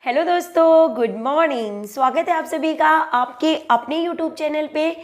Hello दोस्तों, good morning. स्वागत है आप सभी का आपके अपने यूट्यूब चैनल पे।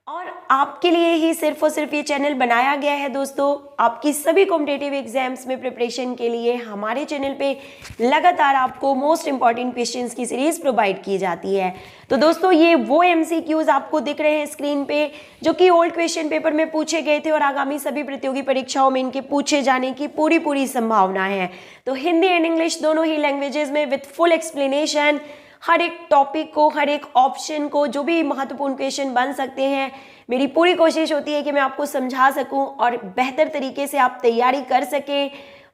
और आपके लिए ही सिर्फ और सिर्फ ये चैनल बनाया गया है दोस्तों, आपकी सभी कॉम्पिटिटिव एग्जाम्स में प्रिपरेशन के लिए हमारे चैनल पे लगातार आपको मोस्ट इंपॉर्टेंट क्वेश्चंस की सीरीज प्रोवाइड की जाती है। तो दोस्तों, ये वो एमसीक्यूज आपको दिख रहे हैं स्क्रीन पे जो कि ओल्ड क्वेश्चन पेपर में पूछे गए थे और आगामी सभी प्रतियोगी परीक्षाओं में इनके पूछे जाने की पूरी संभावना है। तो हिंदी एंड इंग्लिश दोनों ही लैंग्वेजेस में विथ फुल एक्सप्लेनेशन, हर एक टॉपिक को, हर एक ऑप्शन को, जो भी महत्वपूर्ण क्वेश्चन बन सकते हैं, मेरी पूरी कोशिश होती है कि मैं आपको समझा सकूं और बेहतर तरीके से आप तैयारी कर सकें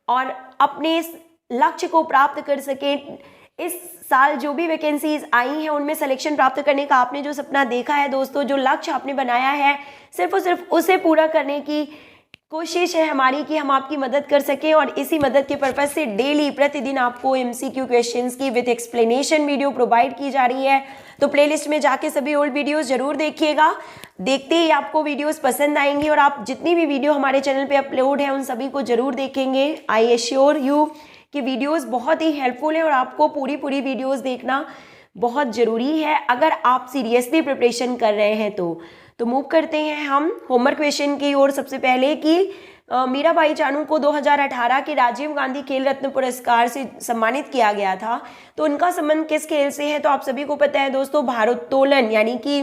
और अपने इस लक्ष्य को प्राप्त कर सकें। इस साल जो भी वैकेंसीज आई हैं उनमें सिलेक्शन प्राप्त करने का आपने जो सपना देखा है दोस्तों, जो लक्ष्य आपने बनाया है, सिर्फ और सिर्फ उसे पूरा करने की कोशिश है हमारी कि हम आपकी मदद कर सकें। और इसी मदद के पर्पज से डेली प्रतिदिन आपको एमसीक्यू क्वेश्चंस की विद एक्सप्लेनेशन वीडियो प्रोवाइड की जा रही है। तो प्लेलिस्ट में जाके सभी ओल्ड वीडियोस जरूर देखिएगा। देखते ही आपको वीडियोस पसंद आएंगी और आप जितनी भी वीडियो हमारे चैनल पे अपलोड है उन सभी को जरूर देखेंगे। आई एश्योर यू कि वीडियोस बहुत ही हेल्पफुल है और आपको पूरी पूरी देखना बहुत ज़रूरी है अगर आप सीरियसली प्रिपरेशन कर रहे हैं। तो मूव करते हैं हम होमवर्क क्वेश्चन की ओर। सबसे पहले कि मीराबाई चानू को 2018 के राजीव गांधी खेल रत्न पुरस्कार से सम्मानित किया गया था। तो उनका संबंध किस खेल से है? तो आप सभी को पता है दोस्तों, भारोत्तोलन यानी कि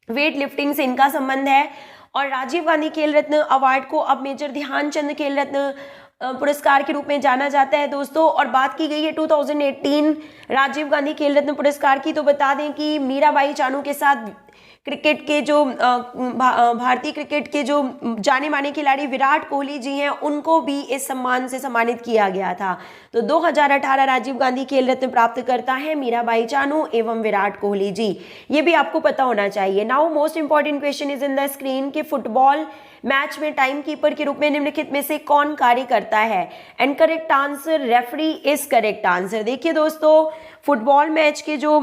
वेट लिफ्टिंग से इनका संबंध है। और राजीव गांधी खेल रत्न अवार्ड को अब मेजर ध्यानचंद खेल रत्न पुरस्कार के रूप में जाना जाता है दोस्तों। और बात की गई है 2018 राजीव गांधी खेल रत्न पुरस्कार की, तो बता दें कि मीराबाई चानू के साथ क्रिकेट के जो भारतीय क्रिकेट के जो जाने माने खिलाड़ी विराट कोहली जी हैं, उनको भी इस सम्मान से सम्मानित किया गया था। तो 2018 राजीव गांधी खेल रत्न प्राप्त करता है मीराबाई चानू एवं विराट कोहली जी, ये भी आपको पता होना चाहिए। Now most important question is in the screen कि फुटबॉल मैच में टाइम कीपर के रूप में निम्नलिखित में से कौन कार्य करता है? And correct answer referee is correct answer. देखिए दोस्तों, फुटबॉल मैच के जो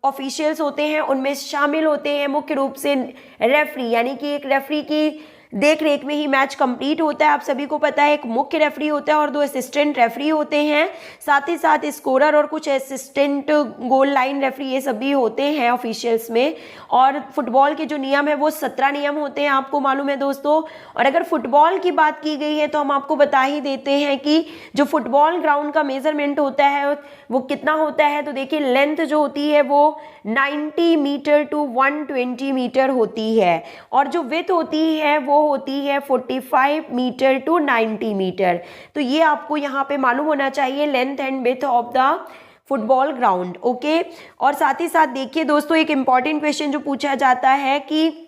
ऑफिशियल्स होते हैं उनमें शामिल होते हैं मुख्य रूप से रेफरी, यानी कि एक रेफरी की देख रेख में ही मैच कंप्लीट होता है। आप सभी को पता है एक मुख्य रेफरी होता है और 2 असिस्टेंट रेफरी होते हैं, साथ ही साथ स्कोरर और कुछ असिस्टेंट गोल लाइन रेफरी, ये सभी होते हैं ऑफिशियल्स में। और फुटबॉल के जो नियम है वो 17 नियम होते हैं, आपको मालूम है दोस्तों। और अगर फुटबॉल की बात की गई है तो हम आपको बता ही देते हैं कि जो फुटबॉल ग्राउंड का मेजरमेंट होता है वो कितना होता है। तो देखिए, लेंथ जो होती है वो 90 मीटर टू 120 मीटर होती है और जो विड्थ होती है वो होती है 45 मीटर टू 90 मीटर। तो ये आपको यहाँ पे मालूम होना चाहिए, length and width of the football ground. Okay, और साथ ही साथ देखिए दोस्तों, एक इंपॉर्टेंट क्वेश्चन जो पूछा जाता है कि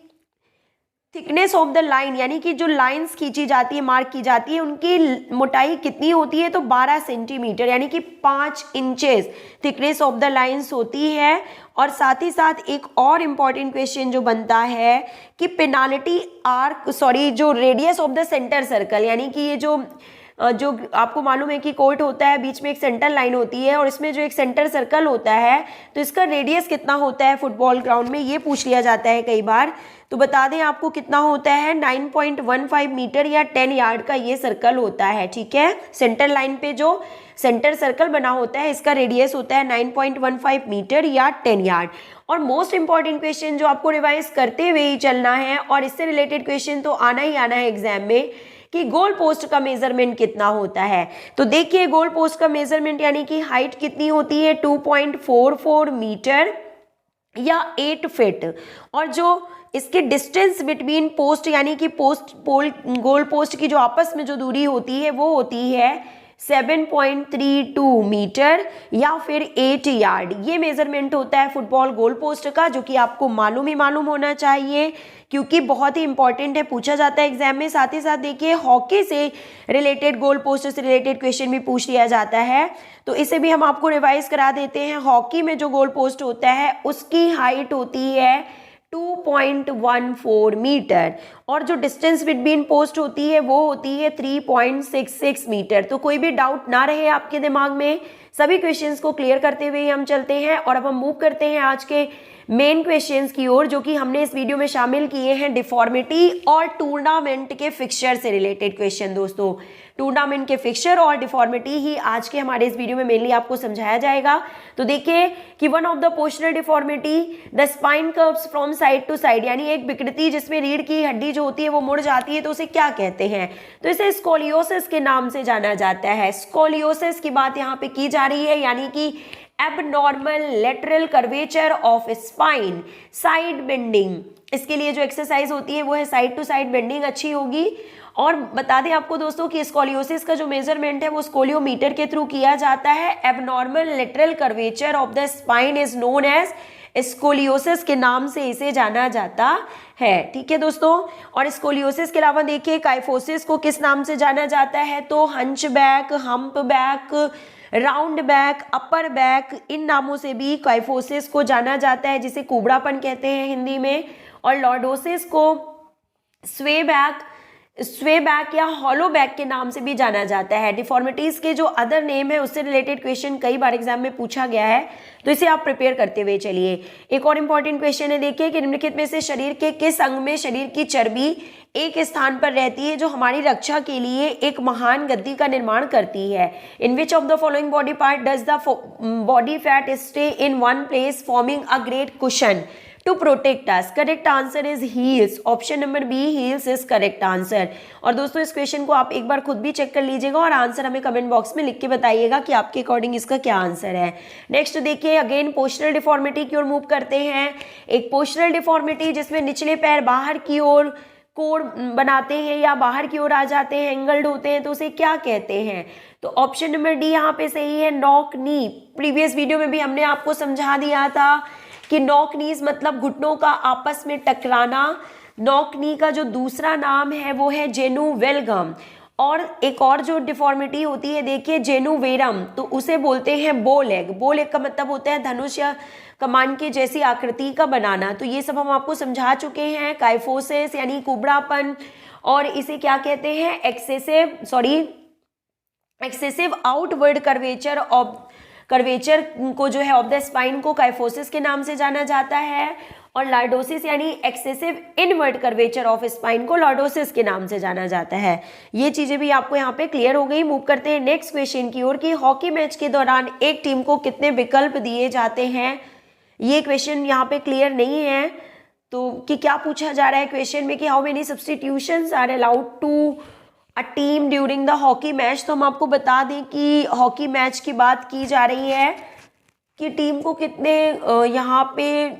थिकनेस ऑफ द लाइन, यानी कि जो लाइंस खींची जाती है, मार्क की जाती है, उनकी मोटाई कितनी होती है? तो 12 सेंटीमीटर यानी कि 5 inches thickness of the lines होती है। और साथ ही साथ एक और इम्पॉर्टेंट क्वेश्चन जो बनता है कि पेनाल्टी आर्क, जो radius of the centre circle, यानी कि ये जो आपको मालूम है कि कोर्ट होता है, बीच में एक सेंटर लाइन होती है और इसमें जो एक सेंटर सर्कल होता है, तो इसका रेडियस कितना होता है फुटबॉल ग्राउंड में, ये पूछ लिया जाता है कई बार। तो बता दें आपको कितना होता है, 9.15 मीटर या 10 यार्ड का ये सर्कल होता है। ठीक है, सेंटर लाइन पे जो सेंटर सर्कल बना होता है इसका रेडियस होता है 9.15 मीटर या 10 यार्ड। और मोस्ट इंपॉर्टेंट क्वेश्चन जो आपको रिवाइज करते हुए ही चलना है और इससे रिलेटेड क्वेश्चन तो आना ही आना है एग्जाम में कि गोल पोस्ट का मेजरमेंट कितना होता है। तो देखिए, गोल पोस्ट का मेजरमेंट यानी कि हाइट कितनी होती है, 2.44 मीटर या 8 फीट। और जो इसके डिस्टेंस बिटवीन पोस्ट, यानी कि गोल पोस्ट की जो आपस में जो दूरी होती है वो होती है 7.32 मीटर या फिर 8 यार्ड। ये मेजरमेंट होता है फुटबॉल गोल पोस्ट का, जो कि आपको मालूम होना चाहिए क्योंकि बहुत ही इंपॉर्टेंट है, पूछा जाता है एग्जाम में। साथ ही साथ देखिए, हॉकी से रिलेटेड, गोल पोस्ट से रिलेटेड क्वेश्चन भी पूछ लिया जाता है, तो इसे भी हम आपको रिवाइज करा देते हैं। हॉकी में जो गोल पोस्ट होता है उसकी हाइट होती है 2.14 मीटर और जो डिस्टेंस बिटवीन पोस्ट होती है वो होती है 3.66 मीटर। तो कोई भी डाउट ना रहे आपके दिमाग में, सभी क्वेश्चंस को क्लियर करते हुए हम चलते हैं। और अब हम मूव करते हैं आज के मेन क्वेश्चंस की ओर, जो कि हमने इस वीडियो में शामिल किए हैं डिफॉर्मिटी और टूर्नामेंट के फिक्सचर से रिलेटेड क्वेश्चन दोस्तों। टूर्नामेंट के फिक्सचर और डिफॉर्मिटी ही आज के हमारे इस वीडियो में मेनली आपको समझाया जाएगा। तो देखिए कि one of the postural deformity the spine curves from side to side, यानी एक विकृति जिसमें रीढ़ की हड्डी जो होती है वो मुड़ जाती है, तो उसे क्या कहते हैं? तो इसे स्कोलियोसिस के नाम से जाना जाता है। स्कोलियोसिस की बात यहाँ पे की जा रही है, यानी कि abnormal lateral curvature of spine, side bending. इसके लिए जो एक्सरसाइज होती है वो है साइड टू साइड बेंडिंग अच्छी होगी। और बता दें आपको दोस्तों कि स्कोलियोसिस का जो मेजरमेंट है वो स्कोलियोमीटर के थ्रू किया जाता है। Abnormal lateral curvature of the spine is known as scoliosis के नाम से इसे जाना जाता है। ठीक है दोस्तों। और स्कोलियोसिस के अलावा देखिए काइफोसिस को किस नाम से जाना जाता है? तो hunchback, humpback, round back, upper back, इन नामों से भी काइफोसिस को जाना जाता है, जिसे कुबड़ापन कहते हैं हिंदी में। और लॉर्डोसिस को स्वे बैक या हॉलो बैक के नाम से भी जाना जाता है। डिफॉर्मिटीज के जो अदर नेम है उससे रिलेटेड क्वेश्चन कई बार एग्जाम में पूछा गया है, तो इसे आप प्रिपेयर करते हुए चलिए। एक और इंपॉर्टेंट क्वेश्चन है, देखिए कि निम्नलिखित में से शरीर के किस अंग में शरीर की चर्बी एक स्थान पर रहती है जो हमारी रक्षा के लिए एक महान गद्दी का निर्माण करती है? In which of the following body part does the body fat stay in one place forming a great cushion to protect us? Correct answer is heels. Option number B, heels is correct answer. और दोस्तों इस question को आप एक बार खुद भी check कर लीजिएगा और आंसर हमें कमेंट बॉक्स में लिख के बताइएगा कि आपके अकॉर्डिंग इसका क्या आंसर है। नेक्स्ट देखिए अगेन पोस्चरल डिफॉर्मिटी की ओर मूव करते हैं। एक पोस्चरल डिफॉर्मिटी जिसमें निचले पैर बाहर की ओर कोण बनाते हैं या बाहर की ओर आ जाते हैं, एंगल्ड होते हैं, तो उसे क्या कहते हैं? तो ऑप्शन नंबर डी यहाँ पे सही है, नॉक नी। प्रीवियस वीडियो में भी हमने आपको समझा दिया था कि नॉक नीज मतलब घुटनों का आपस में टकराना। नॉक नी का जो दूसरा नाम है वो है जेनुवेलगम। और एक और जो डिफॉर्मिटी होती है देखिए जेनुवेरम, तो उसे बोलते हैं बो लेग। बो लेग का मतलब होता है धनुष या कमान के जैसी आकृति का बनाना। तो ये सब हम आपको समझा चुके हैं। काइफोसिस यानी कुबड़ापन, और इसे क्या कहते हैं? एक्सेसिव आउटवर्ड कर्वेचर को जो है ऑफ द स्पाइन को काइफोसिस के नाम से जाना जाता है। और लॉर्डोसिस यानी excessive inward curvature of spine को लॉर्डोसिस के नाम से जाना जाता है। ये चीजें भी आपको यहाँ पे क्लियर हो गई। मूव करते हैं नेक्स्ट क्वेश्चन की ओर कि हॉकी मैच के दौरान एक टीम को कितने विकल्प दिए जाते हैं? ये क्वेश्चन यहाँ पे क्लियर नहीं है, तो कि क्या पूछा जा रहा है क्वेश्चन में कि how many substitutions are allowed to a team during the hockey match. तो हम आपको बता दें कि हॉकी मैच की बात की जा रही है कि टीम को कितने यहाँ पे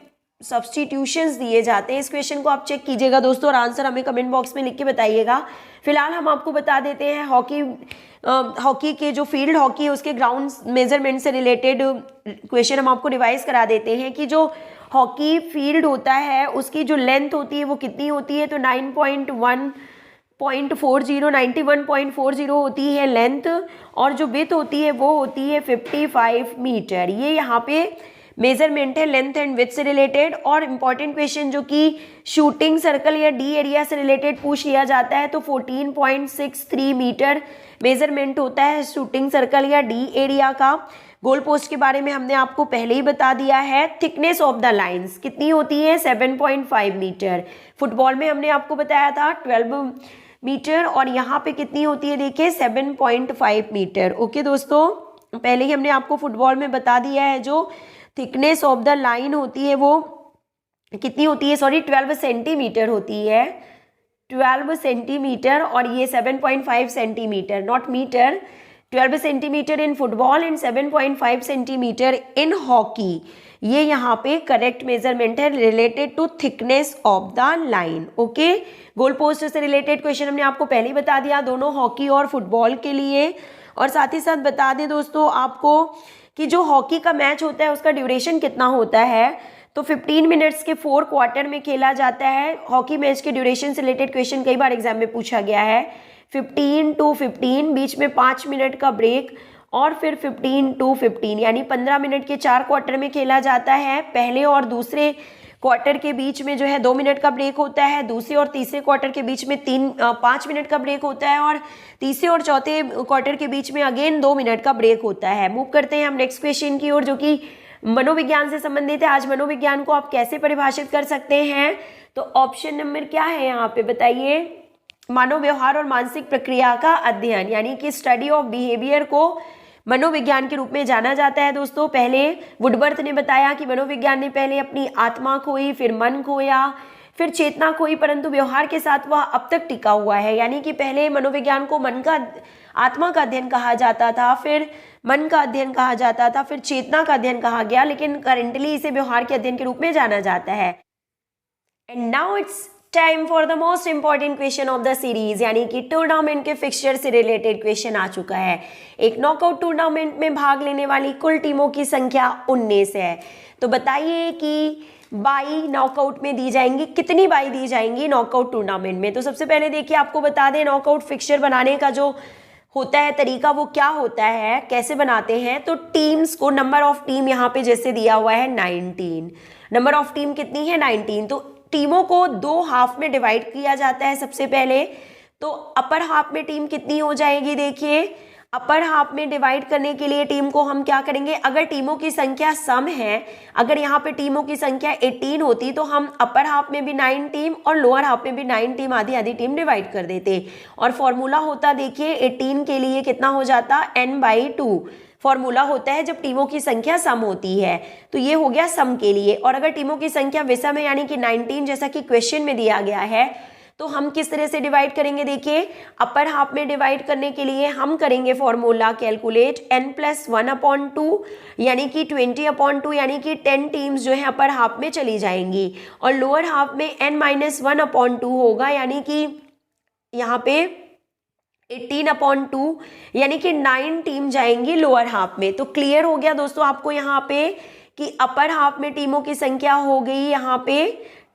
सब्स्टिट्यूशंस दिए जाते हैं। इस क्वेश्चन को आप चेक कीजिएगा दोस्तों और आंसर हमें कमेंट बॉक्स में लिख के बताइएगा। फिलहाल हम आपको बता देते हैं हॉकी के जो फील्ड हॉकी है उसके ग्राउंड मेजरमेंट से रिलेटेड क्वेश्चन हम आपको रिवाइज करा देते हैं कि जो हॉकी फील्ड होता है उसकी जो लेंथ होती है वो कितनी होती है? तो 91.40 होती है लेंथ, और जो विड्थ होती है वो होती है 55 मीटर। ये यहाँ पे मेजरमेंट है लेंथ एंड विड्थ से रिलेटेड। और इम्पॉर्टेंट क्वेश्चन जो कि शूटिंग सर्कल या डी एरिया से रिलेटेड पूछ लिया जाता है, तो 14.63 मीटर मेजरमेंट होता है शूटिंग सर्कल या डी एरिया का। गोल पोस्ट के बारे में हमने आपको पहले ही बता दिया है। थिकनेस ऑफ द लाइंस कितनी होती है? 7.5 मीटर। फुटबॉल में हमने आपको बताया था 12 मीटर, और यहाँ पे कितनी होती है देखिए 7.5 मीटर। ओके दोस्तों, पहले ही हमने आपको फुटबॉल में बता दिया है जो थिकनेस ऑफ द लाइन होती है वो कितनी होती है? 12 सेंटीमीटर होती है, 12 सेंटीमीटर। और ये 7.5 centimetre, not metre. 12 centimetre in football and 7.5 centimetre in hockey. ये यहाँ पे करेक्ट मेजरमेंट है related to thickness of the line. Okay, goal post से रिलेटेड क्वेश्चन हमने आपको पहले ही बता दिया दोनों हॉकी और फुटबॉल के लिए। और साथ ही साथ बता दें दोस्तों आपको कि जो हॉकी का मैच होता है उसका ड्यूरेशन कितना होता है? तो 15 मिनट्स के 4 क्वार्टर में खेला जाता है। हॉकी मैच के ड्यूरेशन से रिलेटेड क्वेश्चन कई बार एग्जाम में पूछा गया है। 15 to 15, बीच में 5 मिनट का ब्रेक, और फिर 15 to 15 यानी 15 मिनट के 4 क्वार्टर में खेला जाता है। पहले और दूसरे क्वार्टर के बीच में जो है 2 मिनट का ब्रेक होता है, दूसरे और तीसरे क्वार्टर के बीच में 5 मिनट का ब्रेक होता है, और तीसरे और चौथे क्वार्टर के बीच में अगेन 2 मिनट का ब्रेक होता है। मूव करते हैं हम नेक्स्ट क्वेश्चन की ओर जो कि मनोविज्ञान से संबंधित है। आज मनोविज्ञान को आप कैसे परिभाषित कर सकते हैं? तो ऑप्शन नंबर क्या है यहाँ पे बताइए? मानव व्यवहार और मानसिक प्रक्रिया का अध्ययन यानी कि स्टडी ऑफ बिहेवियर को मनोविज्ञान के रूप में जाना जाता है दोस्तों। पहले वुडवर्थ ने बताया कि मनोविज्ञान ने पहले अपनी आत्मा खोई, फिर मन खोया, फिर चेतना खोई, परंतु व्यवहार के साथ वह अब तक टिका हुआ है। यानी कि पहले मनोविज्ञान को आत्मा का अध्ययन कहा जाता था, फिर मन का अध्ययन कहा जाता था, फिर चेतना का अध्ययन कहा गया, लेकिन करेंटली इसे व्यवहार के अध्ययन के रूप में जाना जाता है। And now it's time for the most important question of the series, यानी कि टूर्नामेंट के फिक्सचर से रिलेटेड क्वेश्चन आ चुका है। एक नॉकआउट टूर्नामेंट में भाग लेने वाली कुल टीमों की संख्या 19 है। तो बताइए कि बाई नॉकआउट में दी जाएंगी, कितनी बाई दी जाएंगी नॉकआउट टूर्नामेंट में। तो सबसे पहले देखिए, आपको बता दें नॉकआउट फिक्सचर बनाने का जो होता है तरीका, वो क्या होता है, कैसे बनाते हैं। तो टीम्स को, नंबर ऑफ टीम यहाँ पे जैसे दिया हुआ है 19, नंबर ऑफ टीम कितनी है 19। तो टीमों को 2 हाफ में डिवाइड किया जाता है सबसे पहले। तो अपर हाफ में टीम कितनी हो जाएगी, देखिए अपर हाफ में डिवाइड करने के लिए टीम को हम क्या करेंगे, अगर टीमों की संख्या सम है, अगर यहाँ पे टीमों की संख्या 18 होती तो हम अपर हाफ में भी 9 टीम और लोअर हाफ में भी 9 टीम, आधी आधी टीम डिवाइड कर देते। और फॉर्मूला होता देखिए 18 के लिए कितना हो जाता n/2 फॉर्मूला होता है जब टीमों की संख्या सम होती है। तो ये हो गया सम के लिए। और अगर टीमों की संख्या विषम है यानी कि 19 जैसा कि क्वेश्चन में दिया गया है, तो हम किस तरह से डिवाइड करेंगे, देखिए अपर हाफ में डिवाइड करने के लिए हम करेंगे फॉर्मूला कैलकुलेट n+1/2 यानी कि 20/2 यानी कि 10 टीम्स जो है अपर हाफ में चली जाएंगी। और लोअर हाफ में n-1/2 होगा यानी कि यहाँ पे 18/2 यानी कि 9 टीम जाएंगी लोअर हाफ में। तो क्लियर हो गया दोस्तों आपको यहाँ पे कि अपर हाफ में टीमों की संख्या हो गई यहाँ पे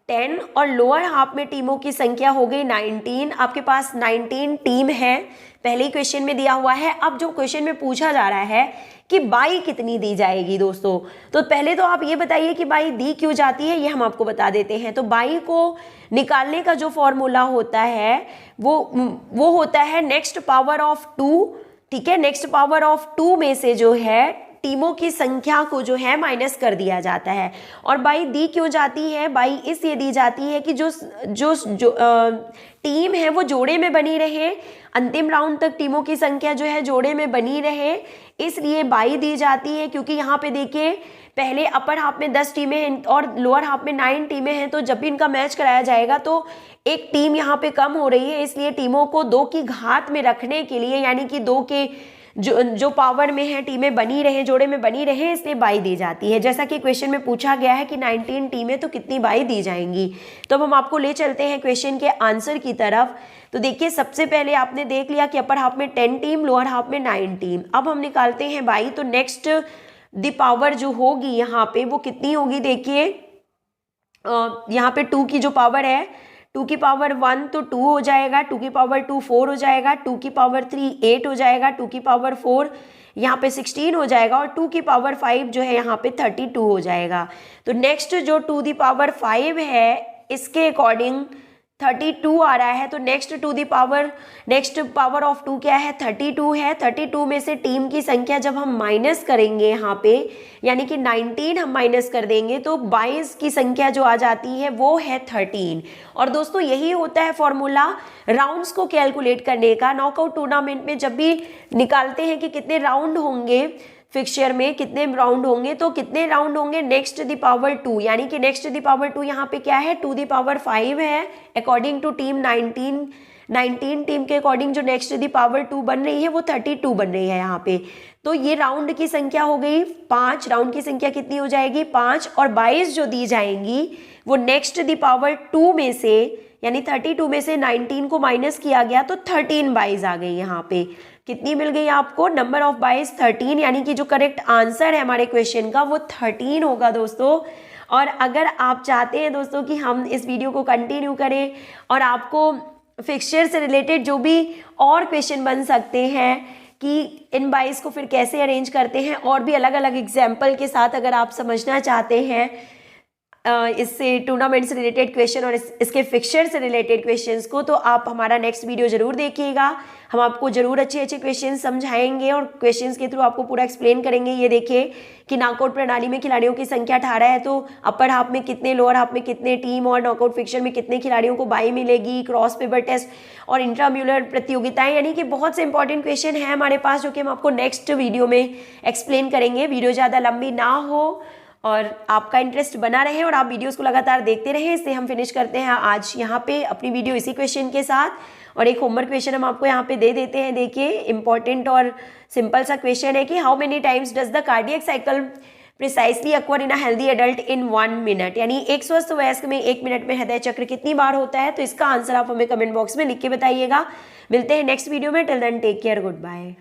10 और लोअर हाफ में टीमों की संख्या हो गई 19। आपके पास 19 टीम है, पहले ही क्वेश्चन में दिया हुआ है। अब जो क्वेश्चन में पूछा जा रहा है कि बाई कितनी दी जाएगी दोस्तों, तो पहले तो आप ये बताइए कि बाई दी क्यों जाती है, ये हम आपको बता देते हैं। तो बाई को निकालने का जो फॉर्मूला होता है वो होता है नेक्स्ट पावर ऑफ 2, ठीक है। नेक्स्ट पावर ऑफ 2 में से जो है टीमों की संख्या को जो है माइनस कर दिया जाता है। और बाई दी क्यों जाती है, बाई इसलिए दी जाती है कि जो टीम है वो जोड़े में बनी रहे, अंतिम राउंड तक टीमों की संख्या जो है जोड़े में बनी रहे, इसलिए बाई दी जाती है। क्योंकि यहाँ पे देखिए पहले अपर हाफ में 10 टीमें हैं और लोअर हाफ में 9 टीमें हैं, तो जब भी इनका मैच कराया जाएगा तो एक टीम यहाँ पे कम हो रही है, इसलिए टीमों को 2 की घात में रखने के लिए यानी कि 2 के जो पावर में है टीमें बनी रहे, जोड़े में बनी रहे, इसलिए बाई दी जाती है। जैसा कि क्वेश्चन में पूछा गया है कि 19 टीमें तो कितनी बाई दी जाएंगी। तो अब हम आपको ले चलते हैं क्वेश्चन के आंसर की तरफ। तो देखिए सबसे पहले आपने देख लिया कि अपर हाफ में 10 टीम, लोअर हाफ में 9 टीम। अब हम निकालते हैं बाई। तो नेक्स्ट द पावर जो होगी यहाँ पे वो कितनी होगी, देखिए यहाँ पे 2 की जो पावर है, 2 की पावर 1 तो 2 हो जाएगा, 2 की पावर 2 4 हो जाएगा, 2 की पावर 3 8 हो जाएगा, 2 की पावर 4 यहाँ पे 16 हो जाएगा और 2 की पावर 5 जो है यहाँ पे 32 हो जाएगा। तो नेक्स्ट जो 2 दी पावर 5 है इसके अकॉर्डिंग 32 आ रहा है। तो नेक्स्ट पावर ऑफ 2 क्या है, 32 है। 32 में से टीम की संख्या जब हम माइनस करेंगे यहाँ पे यानी कि 19 हम माइनस कर देंगे तो 22 की संख्या जो आ जाती है वो है 13। और दोस्तों यही होता है फॉर्मूला राउंड्स को कैलकुलेट करने का। नॉकआउट टूर्नामेंट में जब भी निकालते हैं कि कितने राउंड होंगे, फिक्सचर में कितने राउंड होंगे, तो कितने राउंड होंगे नेक्स्ट द पावर 2 यानी कि नेक्स्ट द पावर 2 यहाँ पे क्या है 2 द पावर 5 है अकॉर्डिंग टू टीम 19 टीम के अकॉर्डिंग जो नेक्स्ट द पावर 2 बन रही है वो 32 बन रही है यहाँ पे। तो ये राउंड की संख्या हो गई 5, राउंड की संख्या कितनी हो जाएगी 5 और 22 जो दी जाएंगी वो नेक्स्ट द पावर 2 में से यानी 32 में से 19 को माइनस किया गया तो 13 22 आ गई। यहाँ पे कितनी मिल गई आपको, नंबर ऑफ 22 13 यानी कि जो करेक्ट आंसर है हमारे क्वेश्चन का वो 13 होगा दोस्तों। और अगर आप चाहते हैं दोस्तों कि हम इस वीडियो को कंटिन्यू करें और आपको फिक्सचर से रिलेटेड जो भी और क्वेश्चन बन सकते हैं कि इन 22 को फिर कैसे अरेंज करते हैं और भी अलग अलग एग्जाम्पल के साथ अगर आप समझना चाहते हैं इससे टूर्नामेंट से रिलेटेड क्वेश्चन और इसके फिक्सचर से रिलेटेड क्वेश्चंस को, तो आप हमारा नेक्स्ट वीडियो जरूर देखिएगा। हम आपको जरूर अच्छे अच्छे क्वेश्चन समझाएंगे और क्वेश्चंस के थ्रू आपको पूरा एक्सप्लेन करेंगे। ये देखिए कि नॉकआउट प्रणाली में खिलाड़ियों की संख्या 18 है, तो अपर हाफ में कितने, लोअर हाफ में कितने टीम और नॉकआउट फिक्सचर में कितने खिलाड़ियों को बाई मिलेगी, क्रॉस पेपर टेस्ट और इंट्राम्यूलर प्रतियोगिताएं, यानी कि बहुत से इंपॉर्टेंट क्वेश्चन है हमारे पास जो कि हम आपको नेक्स्ट वीडियो में एक्सप्लेन करेंगे। वीडियो ज़्यादा लंबी ना हो और आपका इंटरेस्ट बना रहे और आप वीडियोस को लगातार देखते रहें, इससे हम फिनिश करते हैं आज यहाँ पे अपनी वीडियो इसी क्वेश्चन के साथ। और एक होमवर्क क्वेश्चन हम आपको यहाँ पे दे देते हैं। देखिए इंपॉर्टेंट और सिंपल सा क्वेश्चन है कि how many times does the cardiac cycle precisely occur in a healthy adult in 1 minute, यानी एक स्वस्थ वयस्क में 1 मिनट में हृदय चक्र कितनी बार होता है। तो इसका आंसर आप हमें कमेंट बॉक्स में लिख के बताइएगा। मिलते हैं नेक्स्ट वीडियो में। Till then take care, good bye.